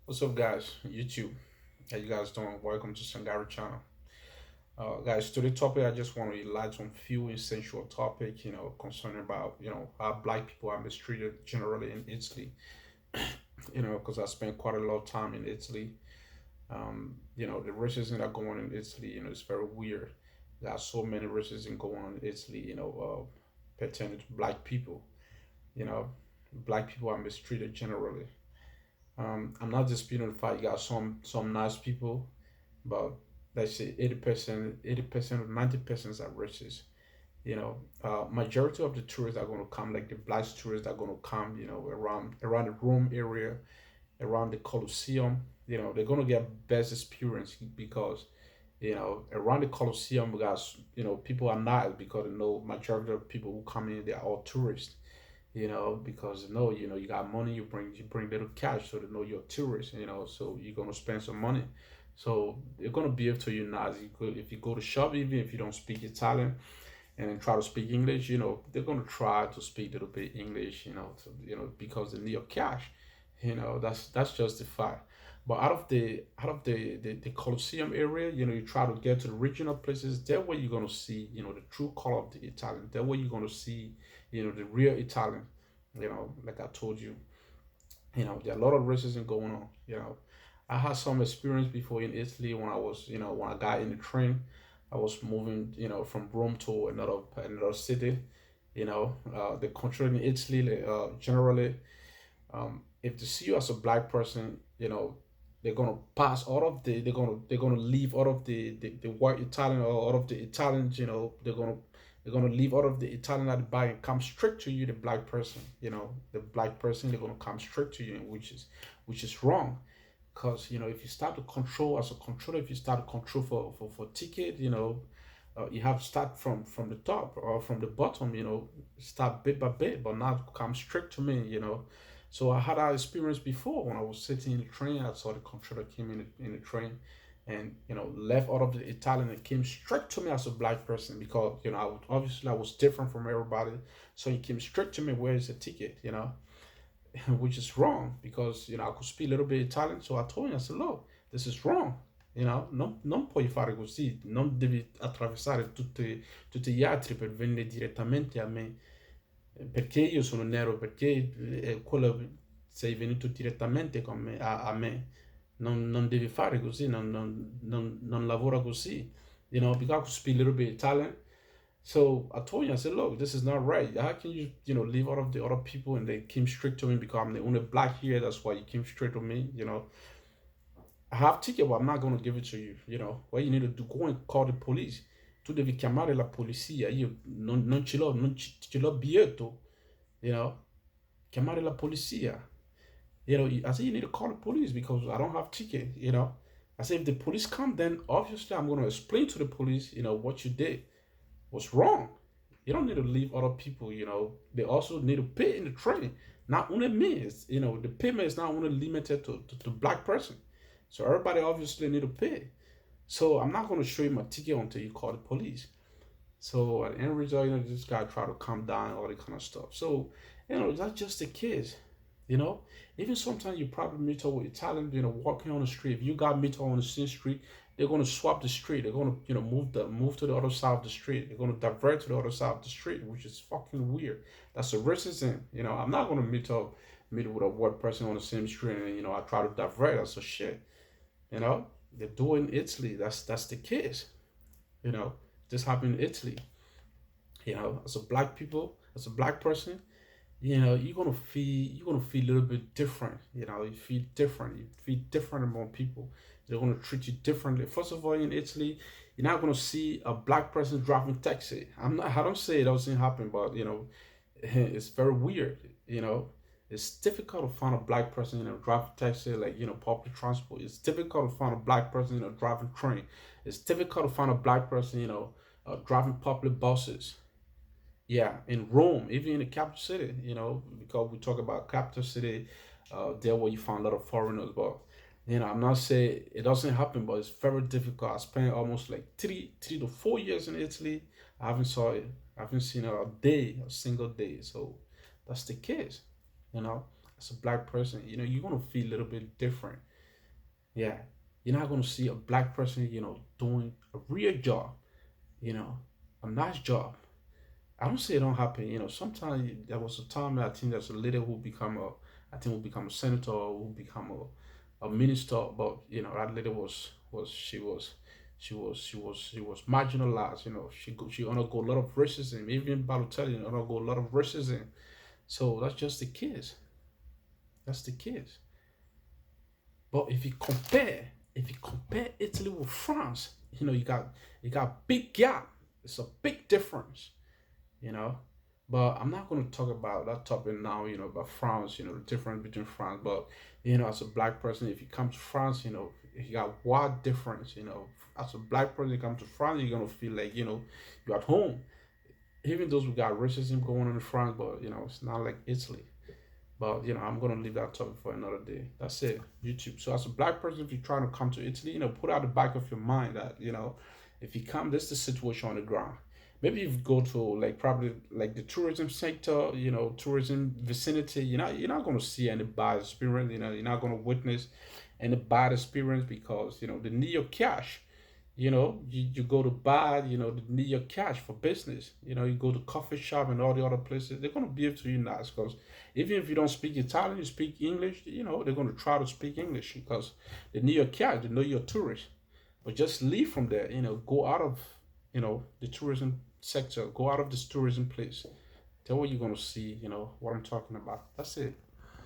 What's up, guys? YouTube. How you guys doing? Welcome to Sangari channel. Guys, today topic I just want to enlighten on few essential topic, concerning about how black people are mistreated generally in Italy. Because I spent quite a lot of time in Italy. The racism that going on in Italy, it's very weird. There are so many racism going on in Italy, pertaining to black people. You know, black people are mistreated generally. I'm not disputing the fact you got some nice people, but let's say 80% or 90% are racist. Majority of the tourists are going to come, like the black tourists are going to come, around the Rome area, around the Colosseum. They're going to get best experience because around the Colosseum, because people are nice because majority of people who come in, they are all tourists. Because you got money, you bring little cash, so they know you're a tourist. So you're gonna spend some money, so they're gonna be able to you now. If you go to shop, even if you don't speak Italian, and then try to speak English, they're gonna try to speak a little bit English, because they need your cash. That's just the fact. But out of the Colosseum area, you try to get to the regional places. That way you're gonna see, the true color of the Italian. That way you're gonna see, the real Italian. Like I told you, there are a lot of racism going on. I had some experience before in Italy when when I got in the train. I was moving, from Rome to another city. The country in Italy, like, generally, if they see you as a black person, they're gonna pass all of they're gonna leave all of the white Italian, or all of the Italians. They're gonna leave all of the Italian at the back and come straight to you, the black person. The black person, they're gonna come straight to you, which is wrong. Because if you start to control as a controller, if you start to control for ticket, you have to start from the top or from the bottom. Start bit by bit, but not come straight to me. So I had that experience before when I was sitting in the train. I saw the controller came in the train, and left out of the Italian and came straight to me as a black person, because obviously I was different from everybody. So he came straight to me, where is the ticket? Which is wrong, because I could speak a little bit Italian. So I told him, I said, look, this is wrong. Non puoi fare così, non devi attraversare tutti gli altri per venire direttamente a me, perché io sono nero, perché quello sei venuto direttamente con me, a me. Non devi fare così, non lavora così. Because I could speak a little bit Italian. So I told him, I said, look, this is not right. How can you, leave all of the other people and they came straight to me because I'm the only black here? That's why you came straight to me. I have ticket, but I'm not going to give it to you. What you need to do, go and call the police. Tu devi chiamare la polizia. Io non ce l'ho, non ce l'ho biglietto. You know, chiamare la polizia. I said, you need to call the police because I don't have ticket. I said, if the police come, then obviously I'm going to explain to the police, what you did was wrong. You don't need to leave other people. They also need to pay in the train. Not only me, the payment is not only limited to black person. So everybody obviously need to pay. So I'm not going to show you my ticket until you call the police. So at the end result, this guy try to calm down, all that kind of stuff. So, that's just the case. You know, even sometimes you probably meet up with Italian, walking on the street. If you got meet up on the same street, they're gonna swap the street. They're gonna, move to the other side of the street. They're gonna divert to the other side of the street, which is fucking weird. That's a racism. I'm not gonna meet with a white person on the same street, and I try to divert. That's a shit. They do it in Italy. That's the case. You know, this happened in Italy. As a black people, as a black person, you're gonna feel a little bit different. You feel different. You feel different among people. They're gonna treat you differently. First of all, in Italy, you're not gonna see a black person driving taxi. I don't say it doesn't happen, but it's very weird. It's difficult to find a black person, driving taxi, like public transport. It's difficult to find a black person, driving train. It's difficult to find a black person, driving public buses. Yeah, in Rome, even in the capital city, because we talk about capital city, there where you find a lot of foreigners. But I'm not saying it doesn't happen, but it's very difficult. I spent almost like three to 4 years in Italy. I haven't saw it. I haven't seen it a single day. So that's the case. As a black person, you're gonna feel a little bit different. Yeah, you're not gonna see a black person, doing a real job, you know, a nice job. I don't say it don't happen. Sometimes there was a time that I think there's a lady who become I think will become a senator or who become a minister. But that lady she was marginalized. She undergo a lot of racism. Even Balotelli undergo a lot of racism. So that's just the case. That's the case. But if you compare Italy with France, you got big gap. It's a big difference. you know. But I'm not going to talk about that topic now, about France, the difference between France. But, as a black person, if you come to France, you got wide difference, As a black person, you come to France, you're going to feel like, you're at home. Even those who got racism going on in France, but, it's not like Italy. But, I'm going to leave that topic for another day. That's it, YouTube. So, as a black person, if you're trying to come to Italy, put out the back of your mind that, if you come, this is the situation on the ground. Maybe you go to like probably like the tourism sector, tourism vicinity. You're not going to see any bad experience. You're not going to witness any bad experience because they need your cash. You go to buy, they need your cash for business. You go to coffee shop and all the other places. They're going to be able to you nice because even if you don't speak Italian, you speak English. They're going to try to speak English because they need your cash. They know you're a tourist. But just leave from there. Go out of the tourism sector. Go out of this tourism place. Tell what you're gonna see. What I'm talking about. That's it.